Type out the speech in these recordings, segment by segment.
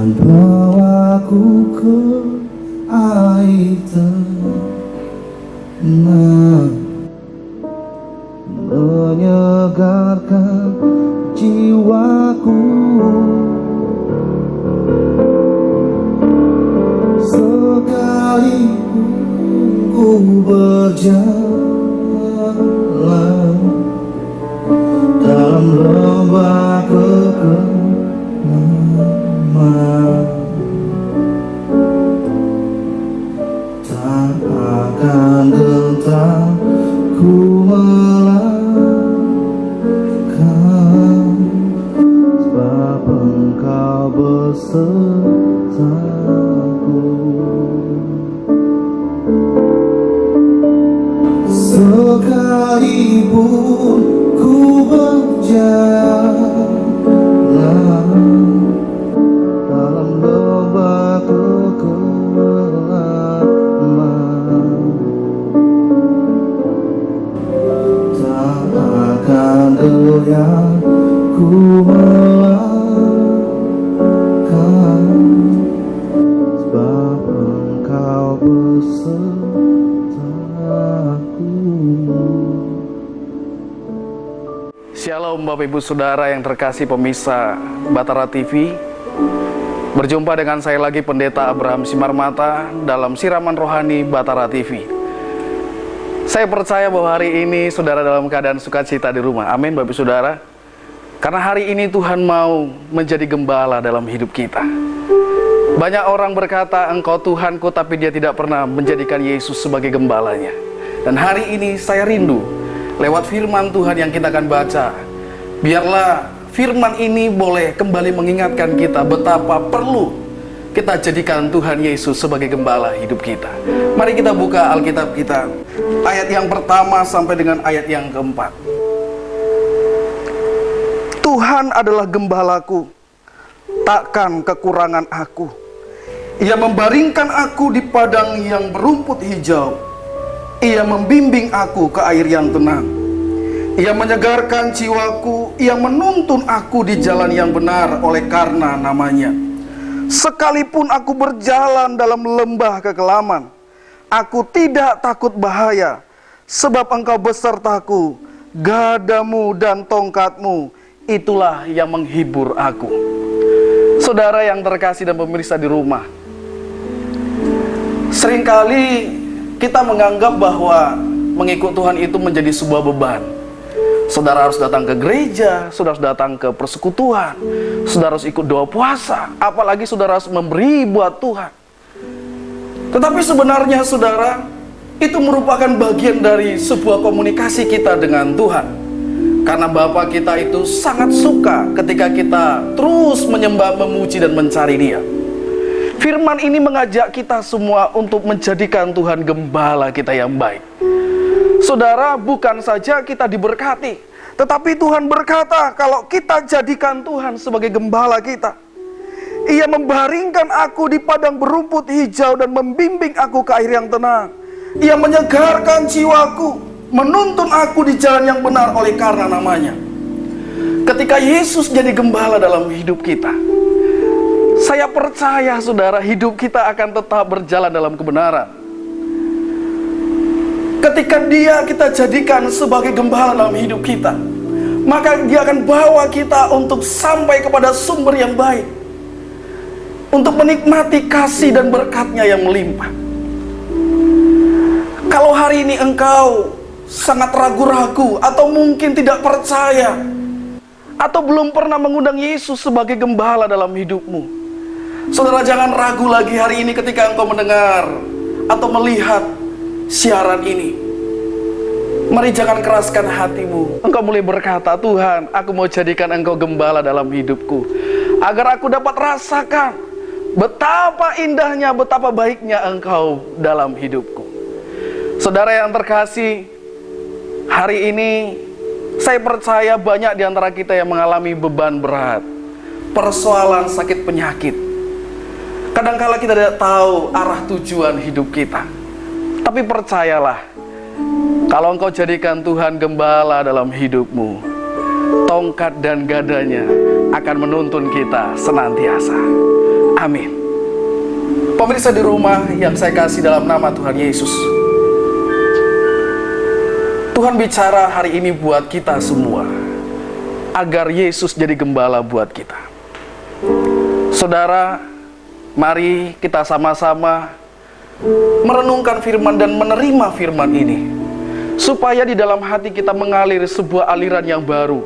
dan bawaku ke air tenang, menyegarkan jiwaku. Sekalipun ku berjalan dalam lembah kekelaman, tak akan gentar ku melangkah, sebab Engkau besertaku. Sekalipun ku berjalan dalam lembah kekelaman, tak akan goyah ku melangkah, sebab Engkau besertaku. Shalom Bapak Ibu Saudara yang terkasih pemirsa Batara TV. Berjumpa dengan saya lagi Pendeta Abraham Simarmata dalam siraman rohani Batara TV. Saya percaya bahwa hari ini saudara dalam keadaan sukacita di rumah. Amin Bapak Ibu Saudara. Karena hari ini Tuhan mau menjadi gembala dalam hidup kita. Banyak orang berkata Engkau Tuhanku, tapi dia tidak pernah menjadikan Yesus sebagai gembalanya. Dan hari ini saya rindu lewat firman Tuhan yang kita akan baca, biarlah firman ini boleh kembali mengingatkan kita betapa perlu kita jadikan Tuhan Yesus sebagai gembala hidup kita. Mari kita buka Alkitab kita, ayat yang pertama sampai dengan ayat yang keempat. Tuhan adalah gembalaku, takkan kekurangan aku. Ia membaringkan aku di padang yang berumput hijau. Ia membimbing aku ke air yang tenang. Ia menyegarkan jiwaku. Ia menuntun aku di jalan yang benar oleh karena namanya. Sekalipun aku berjalan dalam lembah kekelaman, aku tidak takut bahaya, sebab Engkau besertaku. Gadamu dan tongkatmu, itulah yang menghibur aku. Saudara yang terkasih dan pemirsa di rumah, seringkali kita menganggap bahwa mengikut Tuhan itu menjadi sebuah beban. Saudara harus datang ke gereja, saudara harus datang ke persekutuan, saudara harus ikut doa puasa, apalagi saudara harus memberi buat Tuhan. Tetapi sebenarnya saudara, itu merupakan bagian dari sebuah komunikasi kita dengan Tuhan. Karena Bapa kita itu sangat suka ketika kita terus menyembah, memuji, dan mencari Dia. Firman ini mengajak kita semua untuk menjadikan Tuhan gembala kita yang baik. Saudara, bukan saja kita diberkati, tetapi Tuhan berkata kalau kita jadikan Tuhan sebagai gembala kita. Ia membaringkan aku di padang berumput hijau dan membimbing aku ke air yang tenang. Ia menyegarkan jiwaku, menuntun aku di jalan yang benar oleh karena namanya. Ketika Yesus jadi gembala dalam hidup kita, saya percaya saudara, hidup kita akan tetap berjalan dalam kebenaran. Ketika Dia kita jadikan sebagai gembala dalam hidup kita, maka Dia akan bawa kita untuk sampai kepada sumber yang baik, untuk menikmati kasih dan berkat-Nya yang melimpah. Kalau hari ini engkau sangat ragu-ragu, atau mungkin tidak percaya, atau belum pernah mengundang Yesus sebagai gembala dalam hidupmu, saudara, jangan ragu lagi hari ini ketika engkau mendengar atau melihat siaran ini. Mari jangan keraskan hatimu. Engkau mulai berkata, Tuhan, aku mau jadikan Engkau gembala dalam hidupku, agar aku dapat rasakan betapa indahnya, betapa baiknya Engkau dalam hidupku. Saudara yang terkasih, hari ini saya percaya banyak di antara kita yang mengalami beban berat, persoalan sakit penyakit. Kadangkala kita tidak tahu arah tujuan hidup kita. Tapi percayalah, kalau engkau jadikan Tuhan gembala dalam hidupmu, tongkat dan gadanya akan menuntun kita senantiasa. Amin. Pemirsa di rumah yang saya kasih dalam nama Tuhan Yesus, Tuhan bicara hari ini buat kita semua, agar Yesus jadi gembala buat kita. Saudara, mari kita sama-sama merenungkan firman dan menerima firman ini, supaya di dalam hati kita mengalir sebuah aliran yang baru,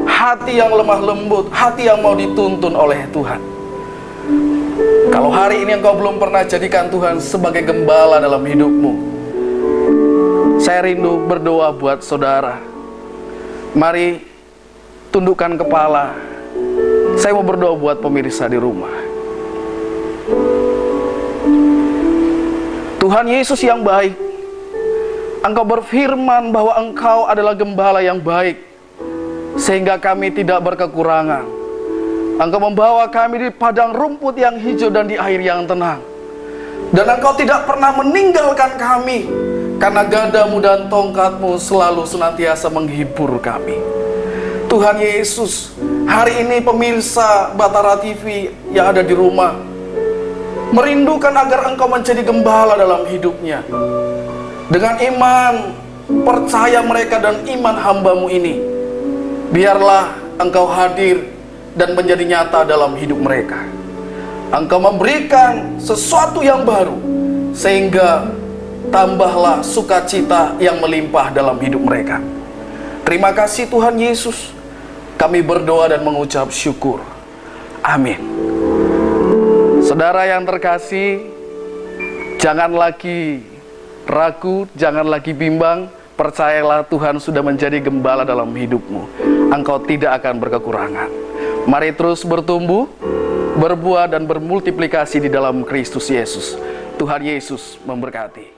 hati yang lemah lembut, hati yang mau dituntun oleh Tuhan. Kalau hari ini engkau belum pernah jadikan Tuhan sebagai gembala dalam hidupmu, saya rindu berdoa buat saudara. Mari tundukkan kepala. Saya mau berdoa buat pemirsa di rumah. Tuhan Yesus yang baik, Engkau berfirman bahwa Engkau adalah gembala yang baik, sehingga kami tidak berkekurangan. Engkau membawa kami di padang rumput yang hijau dan di air yang tenang. Dan Engkau tidak pernah meninggalkan kami, karena gadamu dan tongkatmu selalu senantiasa menghibur kami. Tuhan Yesus, hari ini pemirsa Batara TV yang ada di rumah merindukan agar Engkau menjadi gembala dalam hidupnya. Dengan iman, percaya mereka dan iman hamba-Mu ini, biarlah Engkau hadir dan menjadi nyata dalam hidup mereka. Engkau memberikan sesuatu yang baru, sehingga tambahlah sukacita yang melimpah dalam hidup mereka. Terima kasih Tuhan Yesus. Kami berdoa dan mengucap syukur. Amin. Saudara yang terkasih, jangan lagi ragu, jangan lagi bimbang. Percayalah Tuhan sudah menjadi gembala dalam hidupmu. Engkau tidak akan berkekurangan. Mari terus bertumbuh, berbuah dan bermultiplikasi di dalam Kristus Yesus. Tuhan Yesus memberkati.